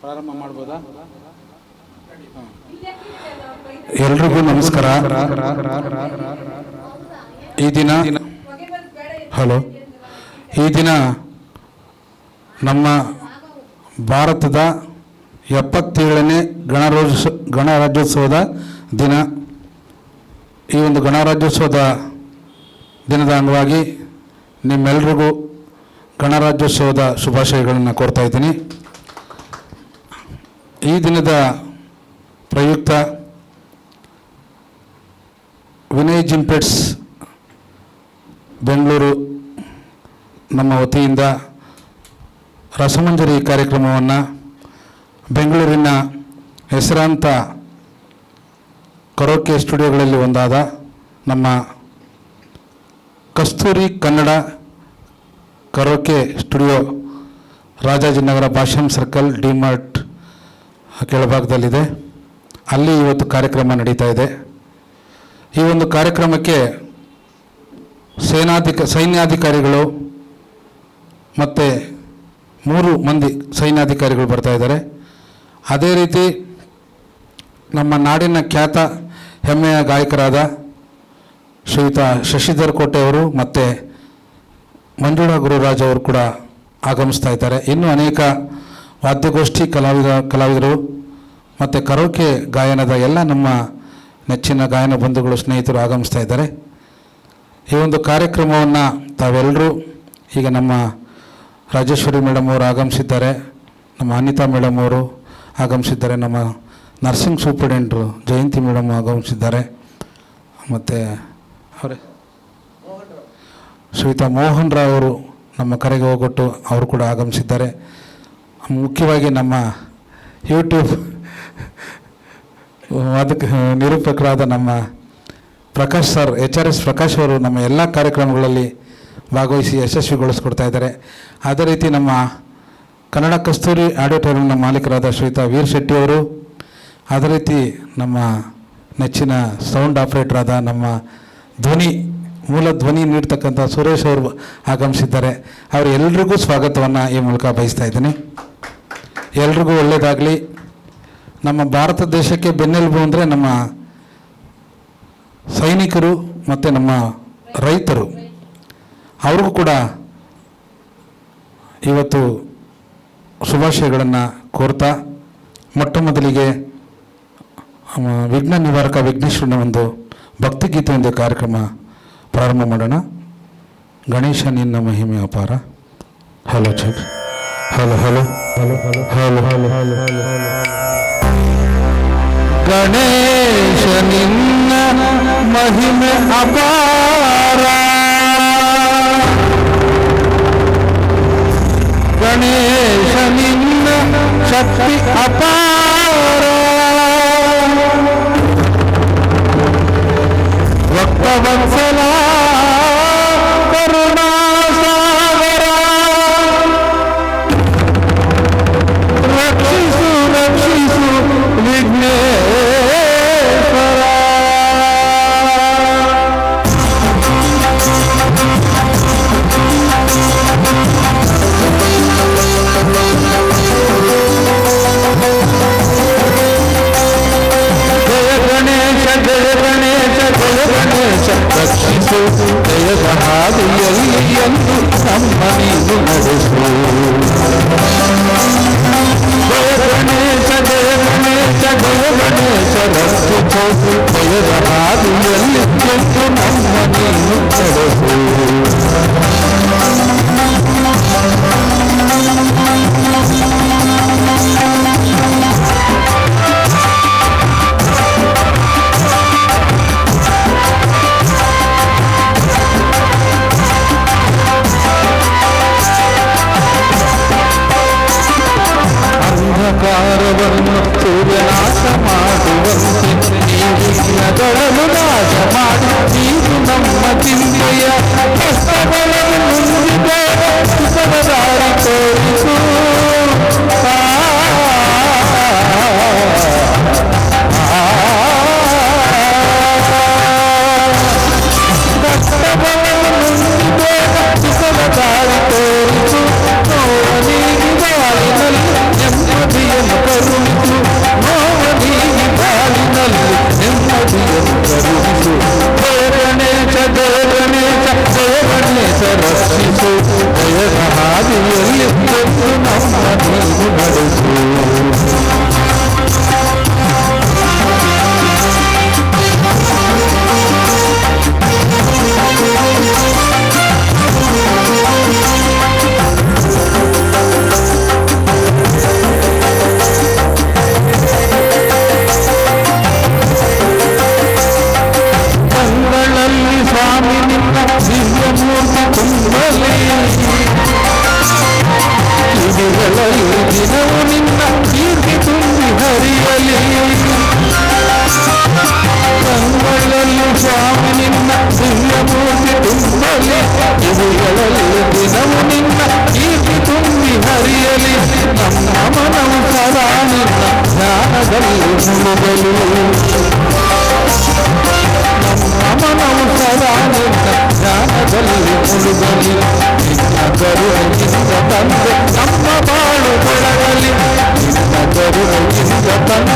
ಪ್ರಾರಂಭ ಮಾಡ್ಬೋದಾ? ಎಲ್ರಿಗೂ ನಮಸ್ಕಾರ. ಈ ದಿನ ಈ ದಿನ ನಮ್ಮ ಭಾರತದ 77ನೇ ಗಣರಾಜ್ಯೋತ್ಸವದ ದಿನ. ಈ ಒಂದು ಗಣರಾಜ್ಯೋತ್ಸವದ ದಿನದ ಅಂಗವಾಗಿ ನಿಮ್ಮೆಲ್ಲರಿಗೂ ಗಣರಾಜ್ಯೋತ್ಸವದ ಶುಭಾಶಯಗಳನ್ನು ಕೋರ್ತಾ ಇದ್ದೀನಿ. ಈ ದಿನದ ಪ್ರಯುಕ್ತ ವಿನಯ್ ಜಿಂಪೆಟ್ಸ್ ಬೆಂಗಳೂರು ನಮ್ಮ ವತಿಯಿಂದ ರಸಮಂಜರಿ ಕಾರ್ಯಕ್ರಮವನ್ನು ಬೆಂಗಳೂರಿನ ಹೆಸರಾಂತ ಕರೋಕೆ ಸ್ಟುಡಿಯೋಗಳಲ್ಲಿ ಒಂದಾದ ನಮ್ಮ Kasturi Kannada karaoke studio Rajajinagar Bhashyam circle DMart ಕೆಳಭಾಗದಲ್ಲಿದೆ. ಅಲ್ಲಿ ಇವತ್ತು ಕಾರ್ಯಕ್ರಮ ನಡೀತಾ ಇದೆ. ಈ ಒಂದು ಕಾರ್ಯಕ್ರಮಕ್ಕೆ ಸೈನ್ಯಾಧಿಕಾರಿಗಳು ಮತ್ತು 3 ಮಂದಿ ಸೈನ್ಯಾಧಿಕಾರಿಗಳು ಬರ್ತಾ ಇದ್ದಾರೆ. ಅದೇ ರೀತಿ ನಮ್ಮ ನಾಡಿನ ಖ್ಯಾತ ಹೆಮ್ಮೆಯ ಗಾಯಕರಾದ ಶ್ರೀಯುತ ಶಶಿಧರ್ ಕೋಟೆಯವರು ಮತ್ತು ಮಂಜುಳಾ ಗುರುರಾಜ್ ಅವರು ಕೂಡ ಆಗಮಿಸ್ತಾ ಇದ್ದಾರೆ. ಇನ್ನೂ ಅನೇಕ ವಾದ್ಯಗೋಷ್ಠಿ ಕಲಾವಿದರು ಮತ್ತು ಕರೋಕೆ ಗಾಯನದ ಎಲ್ಲ ನಮ್ಮ ನೆಚ್ಚಿನ ಗಾಯನ ಬಂಧುಗಳು ಸ್ನೇಹಿತರು ಆಗಮಿಸ್ತಾ ಇದ್ದಾರೆ. ಈ ಒಂದು ಕಾರ್ಯಕ್ರಮವನ್ನು ತಾವೆಲ್ಲರೂ ಈಗ ನಮ್ಮ ರಾಜೇಶ್ವರಿ ಮೇಡಮ್ ಅವರು ಆಗಮಿಸಿದ್ದಾರೆ, ನಮ್ಮ ಅನಿತಾ ಮೇಡಮ್ ಅವರು ಆಗಮಿಸಿದ್ದಾರೆ, ನಮ್ಮ ನರ್ಸಿಂಗ್ ಸೂಪರಿಂಟೆಂಡ್ರು ಜಯಂತಿ ಮೇಡಮ್ ಆಗಮಿಸಿದ್ದಾರೆ, ಮತ್ತು ಅವರೇ ಶ್ರೀಯುತ ಮೋಹನ್ ರಾವ್ ಅವರು ನಮ್ಮ ಕರೆಗೆ ಹೋಗೊಟ್ಟು ಅವರು ಕೂಡ ಆಗಮಿಸಿದ್ದಾರೆ. ಮುಖ್ಯವಾಗಿ ನಮ್ಮ ಯೂಟ್ಯೂಬ್ ಅದಕ್ಕೆ ನಿರೂಪಕರಾದ ನಮ್ಮ ಪ್ರಕಾಶ್ ಸರ್ HRS ಪ್ರಕಾಶ್ ಅವರು ನಮ್ಮ ಎಲ್ಲ ಕಾರ್ಯಕ್ರಮಗಳಲ್ಲಿ ಭಾಗವಹಿಸಿ ಯಶಸ್ವಿಗೊಳಿಸ್ಕೊಡ್ತಾ ಇದ್ದಾರೆ. ಅದೇ ರೀತಿ ನಮ್ಮ ಕನ್ನಡ ಕಸ್ತೂರಿ ಆಡಿಟೋರಿಯಂನ ಮಾಲೀಕರಾದ ಶ್ರೀಯುತ ವೀರ್ ಶೆಟ್ಟಿ ಅವರು, ಅದೇ ರೀತಿ ನಮ್ಮ ನೆಚ್ಚಿನ ಸೌಂಡ್ ಆಪರೇಟರಾದ ನಮ್ಮ ಮೂಲ ಧ್ವನಿ ನೀಡ್ತಕ್ಕಂಥ ಸುರೇಶ್ ಅವರು ಆಗಮಿಸಿದ್ದಾರೆ. ಅವರೆಲ್ಲರಿಗೂ ಸ್ವಾಗತವನ್ನು ಈ ಮೂಲಕ ಬಯಸ್ತಾ ಇದ್ದೀನಿ. ಎಲ್ರಿಗೂ ಒಳ್ಳೆಯದಾಗಲಿ. ನಮ್ಮ ಭಾರತ ದೇಶಕ್ಕೆ ಬೆನ್ನೆಲುಬು ಅಂದರೆ ನಮ್ಮ ಸೈನಿಕರು ಮತ್ತು ನಮ್ಮ ರೈತರು. ಅವ್ರಿಗೂ ಕೂಡ ಇವತ್ತು ಶುಭಾಶಯಗಳನ್ನು ಕೋರ್ತಾ ಮೊಟ್ಟ ಮೊದಲಿಗೆ ವಿಘ್ನ ನಿವಾರಕ ವಿಘ್ನೇಶ್ವರನ ಒಂದು ಭಕ್ತಿಗೀತೆಯೊಂದು ಕಾರ್ಯಕ್ರಮ ಪ್ರಾರಂಭ ಮಾಡೋಣ. ಗಣೇಶ ನಿನ್ನ ಮಹಿಮೆ ಅಪಾರ. Hello check. Hello hello hello hello hello hello hello hello. Ganesha ನಿನ್ನ ಮಹಿಮೆ ಅಪಾರ, ಗಣೇಶ ನಿನ್ನ ಶಕ್ತಿ ಅಪಾರ, ಭಕ್ತವತ್ಸಲ ಕರುಣಾಸಾಗರ, ರಕ್ಷಿಸು ರಕ್ಷಿಸು ವಿಘ್ನೇಶ್ವರ. ಜಯ ಗಣೇಶ ಜಯ ಗಣೇಶ ಜಯ ಗಣೇಶ ರಕ್ಷಿಸು ಕಿವಿಗಳಲ್ಲಿ ದಿನವೂ ನಿನ್ನ ಕೀರ್ತಿ ತುಂಬಿ ಹರಿಯಲಿ. ಕಂಗಳಲ್ಲಿ ಸ್ವಾಮಿ ನಿನ್ನ ದಿವ್ಯಮೂರ್ತಿ ತುಂಬಲಿ. ಕಿವಿಗಳಲ್ಲಿ ದಿನವೂ ನಿನ್ನ ಕೀರ್ತಿ ತುಂಬಿ ಹರಿಯಲಿ. ನಮ್ಮ ಮನವು ಸದಾ ನಿನ್ನ ಧ್ಯಾನದಲ್ಲಿ ಮುಳುಗಲಿ. ನಮ್ಮ ಮನವು ಸದಾ ನಿನ್ನ ಧ್ಯಾನದಲ್ಲಿ ಮುಳುಗಲಿ. ನಿನ್ನ ಕರುಣೆಯಿಂದ ತಂದೆ ನಮ್ಮ ಬಾಳು ಬೆಳಗಲಿ. ನಿನ್ನ ಕರುಣೆಯಿಂದ ತಂದೆ